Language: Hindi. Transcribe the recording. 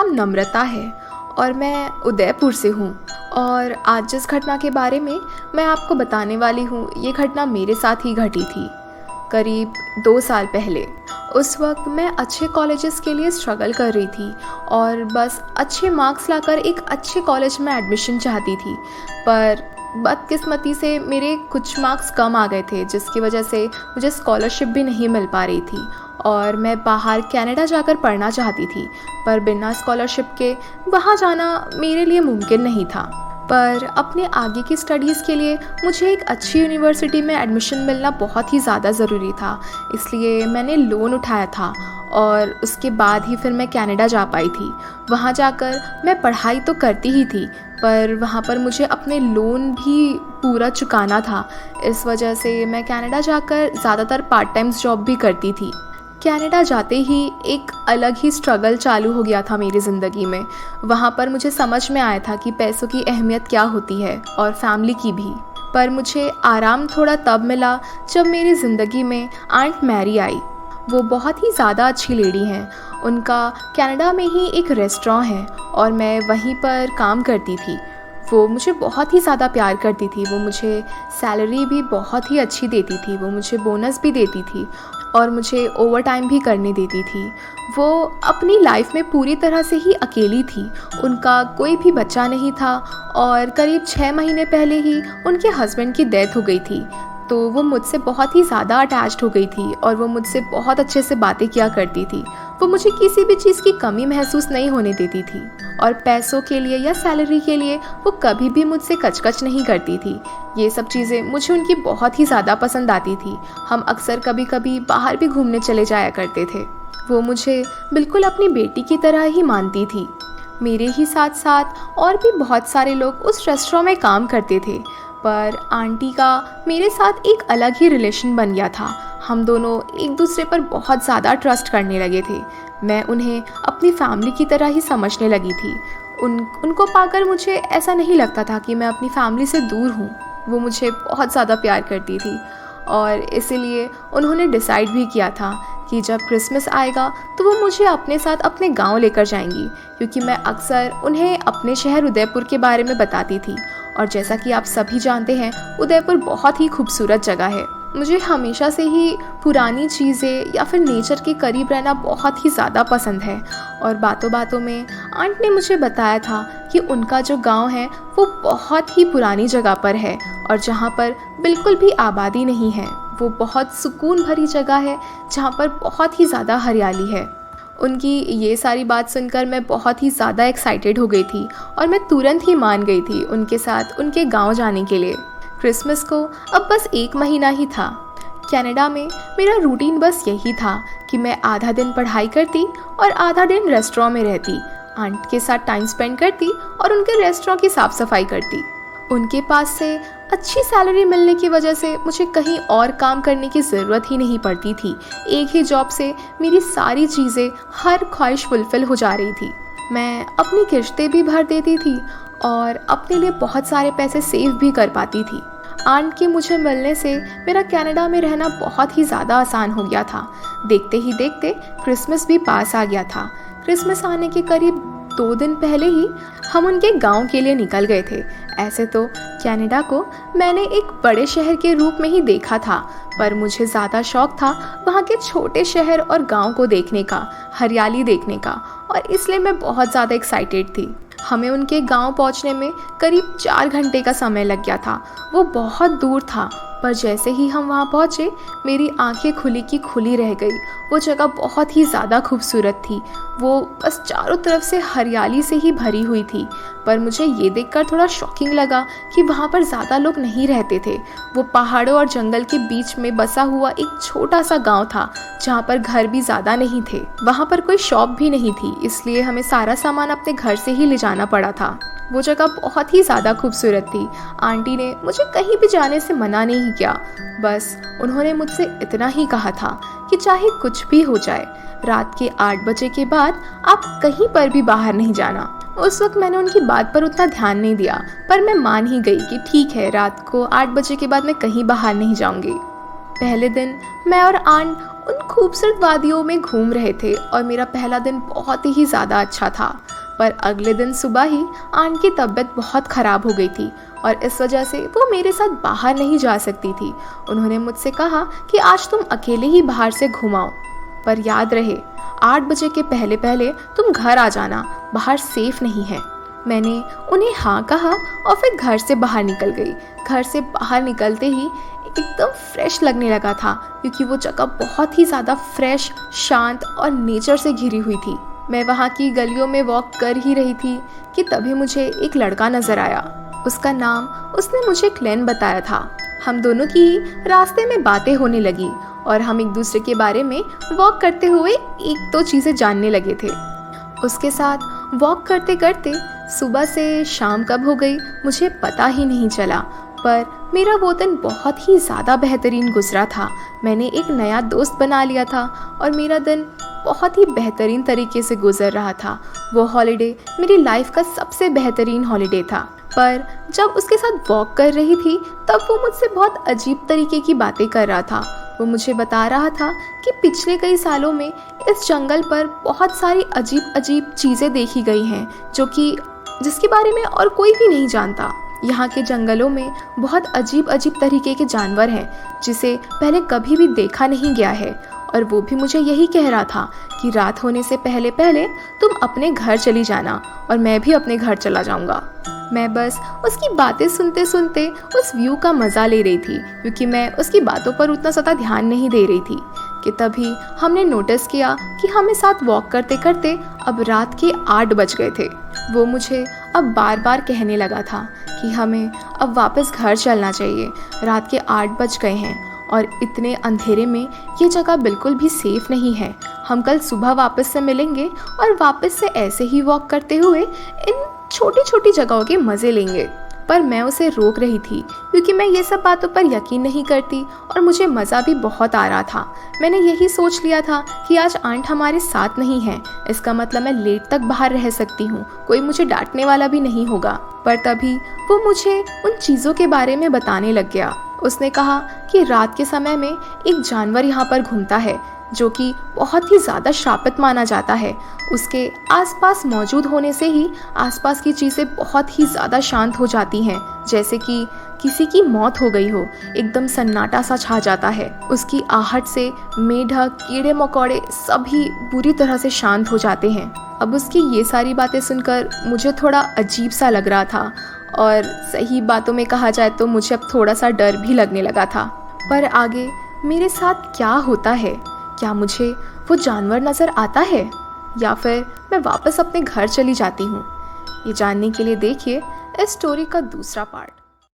नाम नम्रता है और मैं उदयपुर से हूँ। और आज जिस घटना के बारे में मैं आपको बताने वाली हूँ, ये घटना मेरे साथ ही घटी थी करीब 2 साल पहले। उस वक्त मैं अच्छे कॉलेजेस के लिए स्ट्रगल कर रही थी और बस अच्छे मार्क्स लाकर एक अच्छे कॉलेज में एडमिशन चाहती थी, पर बदकिस्मती से मेरे कुछ मार्क्स कम आ गए थे, जिसकी वजह से मुझे स्कॉलरशिप भी नहीं मिल पा रही थी और मैं बाहर कनाडा जाकर पढ़ना चाहती थी, पर बिना स्कॉलरशिप के वहाँ जाना मेरे लिए मुमकिन नहीं था। पर अपने आगे की स्टडीज़ के लिए मुझे एक अच्छी यूनिवर्सिटी में एडमिशन मिलना बहुत ही ज़्यादा ज़रूरी था, इसलिए मैंने लोन उठाया था और उसके बाद ही फिर मैं कनाडा जा पाई थी। वहाँ जाकर मैं पढ़ाई तो करती ही थी, पर वहाँ पर मुझे अपने लोन भी पूरा चुकाना था। इस वजह से मैं कनाडा जाकर ज़्यादातर पार्ट टाइम जॉब भी करती थी। कनाडा जाते ही एक अलग ही स्ट्रगल चालू हो गया था मेरी ज़िंदगी में। वहाँ पर मुझे समझ में आया था कि पैसों की अहमियत क्या होती है और फैमिली की भी। पर मुझे आराम थोड़ा तब मिला जब मेरी ज़िंदगी में आंट मैरी आई। वो बहुत ही ज़्यादा अच्छी लेडी हैं। उनका कनाडा में ही एक रेस्टोरेंट है और मैं वहीं पर काम करती थी। वो मुझे बहुत ही ज़्यादा प्यार करती थी। वो मुझे सैलरी भी बहुत ही अच्छी देती थी, वो मुझे बोनस भी देती थी और मुझे ओवर टाइम भी करने देती थी। वो अपनी लाइफ में पूरी तरह से ही अकेली थी। उनका कोई भी बच्चा नहीं था और करीब 6 महीने पहले ही उनके हस्बैंड की डेथ हो गई थी। तो वो मुझसे बहुत ही ज़्यादा अटैच्ड हो गई थी और वो मुझसे बहुत अच्छे से बातें किया करती थी। वो मुझे किसी भी चीज़ की कमी महसूस नहीं होने देती थी और पैसों के लिए या सैलरी के लिए वो कभी भी मुझसे कचकच नहीं करती थी। ये सब चीज़ें मुझे उनकी बहुत ही ज़्यादा पसंद आती थी। हम अक्सर कभी कभी बाहर भी घूमने चले जाया करते थे। वो मुझे बिल्कुल अपनी बेटी की तरह ही मानती थी। मेरे ही साथ साथ और भी बहुत सारे लोग उस रेस्टोरेंट में काम करते थे, पर आंटी का मेरे साथ एक अलग ही रिलेशन बन गया था। हम दोनों एक दूसरे पर बहुत ज़्यादा ट्रस्ट करने लगे थे। मैं उन्हें अपनी फैमिली की तरह ही समझने लगी थी। उनको पाकर मुझे ऐसा नहीं लगता था कि मैं अपनी फैमिली से दूर हूँ। वो मुझे बहुत ज़्यादा प्यार करती थी और इसीलिए उन्होंने डिसाइड भी किया था कि जब क्रिसमस आएगा तो वो मुझे अपने साथ अपने गांव लेकर जाएंगी, क्योंकि मैं अक्सर उन्हें अपने शहर उदयपुर के बारे में बताती थी। और जैसा कि आप सभी जानते हैं, उदयपुर बहुत ही खूबसूरत जगह है। मुझे हमेशा से ही पुरानी चीज़ें या फिर नेचर के करीब रहना बहुत ही ज़्यादा पसंद है। और बातों बातों में आंट ने मुझे बताया था कि उनका जो गांव है वो बहुत ही पुरानी जगह पर है और जहाँ पर बिल्कुल भी आबादी नहीं है। वो बहुत सुकून भरी जगह है जहाँ पर बहुत ही ज़्यादा हरियाली है। उनकी ये सारी बात सुनकर मैं बहुत ही ज़्यादा एक्साइटेड हो गई थी और मैं तुरंत ही मान गई थी उनके साथ उनके गांव जाने के लिए। क्रिसमस को अब बस 1 महीना ही था। कनाडा में मेरा रूटीन बस यही था कि मैं आधा दिन पढ़ाई करती और आधा दिन रेस्टोरेंट में रहती, आंट के साथ टाइम स्पेंड करती और उनके रेस्टोरेंट की साफ़ सफाई करती। उनके पास से अच्छी सैलरी मिलने की वजह से मुझे कहीं और काम करने की ज़रूरत ही नहीं पड़ती थी। एक ही जॉब से मेरी सारी चीज़ें, हर ख्वाहिश फुलफिल हो जा रही थी। मैं अपनी किश्तें भी भर देती थी और अपने लिए बहुत सारे पैसे सेव भी कर पाती थी। आंट के मुझे मिलने से मेरा कनाडा में रहना बहुत ही ज़्यादा आसान हो गया था। देखते ही देखते क्रिसमस भी पास आ गया था। क्रिसमस आने के करीब 2 दिन पहले ही हम उनके गांव के लिए निकल गए थे। ऐसे तो कनाडा को मैंने एक बड़े शहर के रूप में ही देखा था, पर मुझे ज़्यादा शौक था वहाँ के छोटे शहर और गांव को देखने का, हरियाली देखने का, और इसलिए मैं बहुत ज़्यादा एक्साइटेड थी। हमें उनके गांव पहुँचने में करीब 4 घंटे का समय लग गया था। वो बहुत दूर था, पर जैसे ही हम वहाँ पहुँचे मेरी आंखें खुली की खुली रह गई। वो जगह बहुत ही ज़्यादा खूबसूरत थी। वो बस चारों तरफ से हरियाली से ही भरी हुई थी, पर मुझे ये देखकर थोड़ा शॉकिंग लगा कि वहाँ पर ज़्यादा लोग नहीं रहते थे। वो पहाड़ों और जंगल के बीच में बसा हुआ एक छोटा सा गांव था जहाँ पर घर भी ज़्यादा नहीं थे। वहाँ पर कोई शॉप भी नहीं थी, इसलिए हमें सारा सामान अपने घर से ही ले जाना पड़ा था। वो जगह बहुत ही ज़्यादा खूबसूरत थी। आंटी ने मुझे कहीं भी जाने से मना नहीं किया, बस उन्होंने मुझसे इतना ही कहा था कि चाहे कुछ भी हो जाए, रात के 8 बजे के बाद आप कहीं पर भी बाहर नहीं जाना। उस वक्त मैंने उनकी बात पर उतना ध्यान नहीं दिया, पर मैं मान ही गई कि ठीक है, रात को 8 बजे के बाद मैं कहीं बाहर नहीं जाऊंगी। पहले दिन मैं और आंट उन खूबसूरत वादियों में घूम रहे थे और मेरा पहला दिन बहुत ही ज़्यादा अच्छा था। पर अगले दिन सुबह ही आंट की तबीयत बहुत ख़राब हो गई थी और इस वजह से वो मेरे साथ बाहर नहीं जा सकती थी। उन्होंने मुझसे कहा कि आज तुम अकेले ही बाहर से घुमाओ, पर याद रहे 8 बजे के पहले पहले तुम घर आ जाना, बाहर सेफ नहीं है। मैंने उन्हें हाँ कहा और फिर घर से बाहर निकल गई। घर से बाहर निकलते ही एकदम फ्रेश लगने लगा था, क्योंकि वो जगह बहुत ही ज़्यादा फ्रेश, शांत और नेचर से घिरी हुई थी। मैं वहाँ की गलियों में वॉक कर ही रही थी कि तभी मुझे एक लड़का नज़र आया। उसका नाम उसने मुझे क्लेन बताया था। हम दोनों की रास्ते में बातें होने लगी और हम एक दूसरे के बारे में वॉक करते हुए एक दो चीज़ें जानने लगे थे। उसके साथ वॉक करते करते सुबह से शाम कब हो गई मुझे पता ही नहीं चला, पर मेरा वो दिन बहुत ही ज़्यादा बेहतरीन गुजरा था। मैंने एक नया दोस्त बना लिया था और मेरा दिन बहुत ही बेहतरीन तरीके से गुजर रहा था। वो हॉलिडे मेरी लाइफ का सबसे बेहतरीन हॉलिडे था। पर जब उसके साथ वॉक कर रही थी तब वो मुझसे बहुत अजीब तरीके की बातें कर रहा था। वो मुझे बता रहा था कि पिछले कई सालों में इस जंगल पर बहुत सारी अजीब अजीब चीज़ें देखी गई हैं जिसके बारे में और कोई भी नहीं जानता। यहाँ के जंगलों में बहुत अजीब अजीब तरीके के जानवर हैं जिसे पहले कभी भी देखा नहीं गया है। और वो भी मुझे यही कह रहा था कि रात होने से पहले पहले तुम अपने घर चली जाना और मैं भी अपने घर चला जाऊँगा। मैं बस उसकी बातें सुनते सुनते उस व्यू का मज़ा ले रही थी, क्योंकि मैं उसकी बातों पर उतना ज़्यादा ध्यान नहीं दे रही थी कि तभी हमने नोटिस किया कि हमें साथ वॉक करते करते अब रात के 8 बज गए थे। वो मुझे अब बार बार कहने लगा था कि हमें अब वापस घर चलना चाहिए, रात के 8 बज गए हैं और इतने अंधेरे में ये जगह बिल्कुल भी सेफ नहीं है। हम कल सुबह वापस से मिलेंगे और वापस से ऐसे ही वॉक करते हुए इन छोटी छोटी जगहों के मज़े लेंगे। पर मैं उसे रोक रही थी, क्योंकि मैं ये सब बातों पर यकीन नहीं करती और मुझे मज़ा भी बहुत आ रहा था। मैंने यही सोच लिया था कि आज आंट हमारे साथ नहीं है, इसका मतलब मैं लेट तक बाहर रह सकती हूँ, कोई मुझे डांटने वाला भी नहीं होगा। पर तभी वो मुझे उन चीज़ों के बारे में बताने लग गया। उसने कहा कि रात के समय में एक जानवर यहाँ पर घूमता है जो कि बहुत ही ज़्यादा श्रापित माना जाता है। उसके आसपास मौजूद होने से ही आसपास की चीज़ें बहुत ही ज़्यादा शांत हो जाती हैं, जैसे कि किसी की मौत हो गई हो, एकदम सन्नाटा सा छा जाता है। उसकी आहट से मेढक, कीड़े मकोड़े सभी बुरी तरह से शांत हो जाते हैं। अब उसकी ये सारी बातें सुनकर मुझे थोड़ा अजीब सा लग रहा था और सही बातों में कहा जाए तो मुझे अब थोड़ा सा डर भी लगने लगा था। पर आगे मेरे साथ क्या होता है? क्या मुझे वो जानवर नज़र आता है या फिर मैं वापस अपने घर चली जाती हूँ? ये जानने के लिए देखिए इस स्टोरी का दूसरा पार्ट।